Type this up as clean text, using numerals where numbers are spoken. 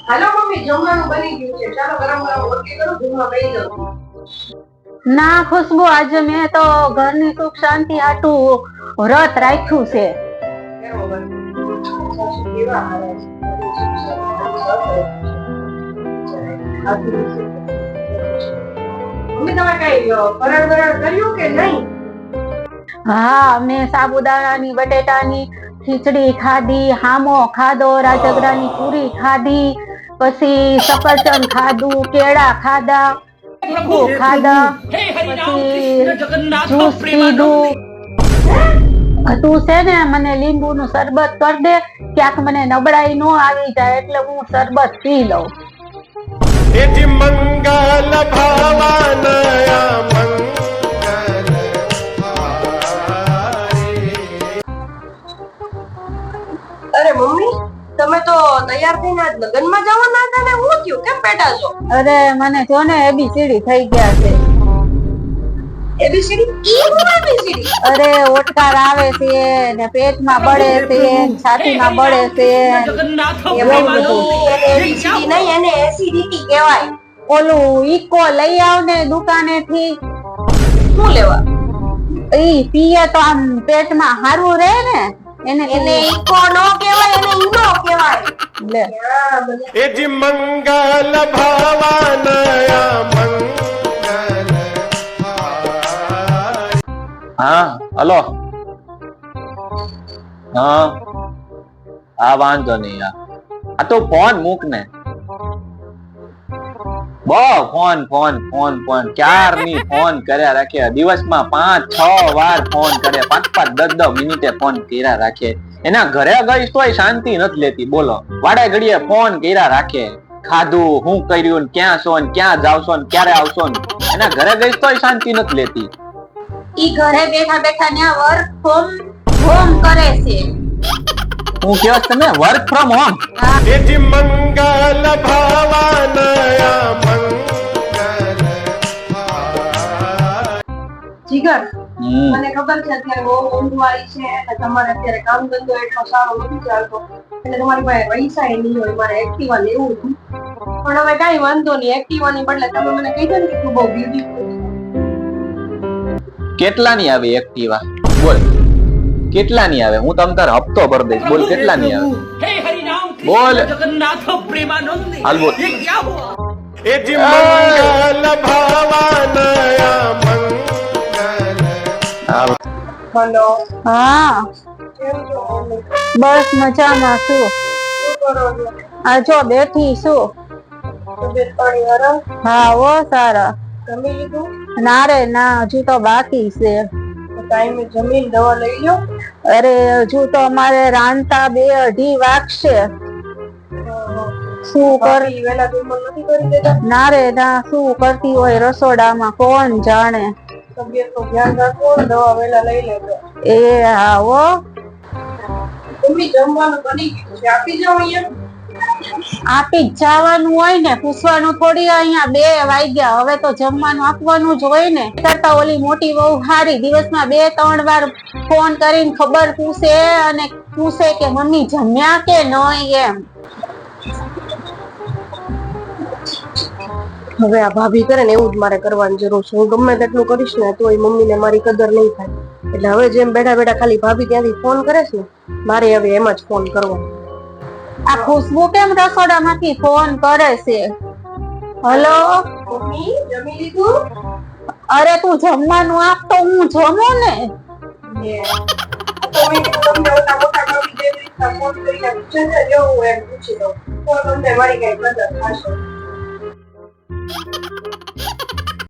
હાલો mummy, જમવાનું બની ગયું છે. ચાલો ગરમ ગરમ રોટલી કરું, જમવા બેસી જાઉં. ના ખુશ્બુ, આજે મેં તો ઘરની સુખ શાંતિ હાટું વ્રત રાખ્યું છે. બરોબર. સાસુ કેવા હારા છે. મમ્મી, તમે કઈ ફરાળ કર્યું કે નહીં? હા, મેં સાબુદાણાની બટેટાની ખીચડી ખાધી, હામો ખાધો, રાજગરાની પૂરી ખાધી, પછી સફરજન ખાધું, કેળા ખાધા, તીખું ખાધા, પછી જ્યુસ પીધું. તું છે ને મને લીંબુનું શરબત કરી દે, ક્યાંક મને નબળાઈ નો આવી જાય એટલે હું શરબત પી લઉં. મંગલ ભવાનયા અરે મમ્મી, તમે તો તૈયાર થઈને આજ લગ્નમાં જવાના હતા ને, હું થયું? કેમ બેઠા છો? અરે મને જો ને એબીસીડી થઈ ગયા છે. એબીસીડી? ઈ હું એબીસીડી? અરે ઓટકાર આવે છે ને પેટમાં બળે છે, છાતીમાં બળે છે, એવું બધું. એબીસીડી નહીં, એને એસિડિટી કહેવાય. ઓલું ઈકો લઈ આવ ને દુકાનેથી. શું લેવા? ઈ પીએ તો આમ પેટમાં હારું રહે ને, એને ઈકો નો કહેવાય, એને ઈનો કહેવાય. લે મંગલ ભવાનયા હા હલો. હા વાંધો નહીં. આ તો ફોન મૂક ને. બહુ ફોન ક્યારની ફોન કર્યા રાખે, દિવસમાં 5-6 વાર ફોન કરે, 5-10 મિનિટે ફોન કર્યા રાખે. એના ઘરે ગઈશ તોય શાંતિ નથી લેતી. બોલો, વાડે ઘડીએ ફોન કર્યા રાખે. ખાધું, હું કર્યું, ક્યાં છો ને ક્યાં જાવશો ને ક્યારે આવશો ને. એના ઘરે ગઈશ તોય શાંતિ નથી લેતી. ઈ ઘરે બેઠા બેઠા ને વર્ક ફ્રોમ હોમ કરે છે. હું કહો તમે વર્ક ફ્રોમ હોમ? મંગલ ભવાનયા જીગર, મને ખબર છે અત્યારે બહુ મોંઘવારી છે એટલે તમારે અત્યારે કામ ધંધો એટલો સારો નથી ચાલતો, એટલે તમારી પાસે પૈસા નહીં હોય. મારે એક્ટિવા લેવું હતું, પણ હવે કઈ વાંધો નહીં. એક્ટિવા ની બદલે તમે મને કહી દો ને કે તું બહુ બ્યુટીફુલ. કેટલાની આવે એક્ટિવા? બોલ, કેટલાની આવે? હું તમ તાર હપ્તો ભરી દઈશ. બોલ, કેટલાની આવે? બોલ જગન્નાથ પ્રેમાનંદ. હાલ બોલ. મંગલ ભવાનયા હેલો. હા કેમ છો મમ્મી? બસ મજામાં છું. શું કરો છો? આ જો બેઠી છું. તબિયત પાણી આરામ? હા ઓ સારા. જમી લીધું? ના રે ના, હજુ તો બાકી છે. ટાઈમે જમીન દવા લઈ લો. અરે હજુ તો અમારે રાંધતા 2-2:30 વાગશે. શું કર? વેલા જમવાનું નથી કરી દેતા? ના રે ના, શું કરતી હોય રસોડામાં કોણ જાણે. તબિયત નું ધ્યાન રાખો, દવા વેલા લઈ લેજો. એ હા હો. મમ્મી, જમવાનું બની ગયું છે, આપી જાઓ અહીંયા. આપી જ જવાનું હોય ને, પૂછવાનું થોડી. અહીંયા 2 વાગ્યા, હવે તો જમવાનું આપવાનું જ હોય ને. કરતા ઓલી મોટી બહુ સારી, દિવસમાં 2-3 વાર ફોન કરીને ખબર પૂછે અને પૂછે કે મમ્મી જમ્યા કે નહીં એમ. હવે આ ભાભી કરે ને એવું જ મારે કરવાની જરૂર છે. હું ગમે તેટલું કરીશ ને તોય મમ્મી ને મારી કદર નહીં થાય. એટલે હવે જેમ બેઠા બેઠા ખાલી ભાભી ત્યાંથી ફોન કરે છે ને, મારે હવે એમ જ ફોન કરવો. આ ખુશ્બુ કેમ રસોડામાંથી ફોન કરે છે? હલો મમ્મી, જમી લીધું? અરે તું જમવાનું આપ તો હું જમું ને. તમને મોટા ભાભી જેવી રીતના ફોન કરીને પૂછે છે, જો હું એમ પૂછી દઉં તો તમને મારી કઈ કદર થશે.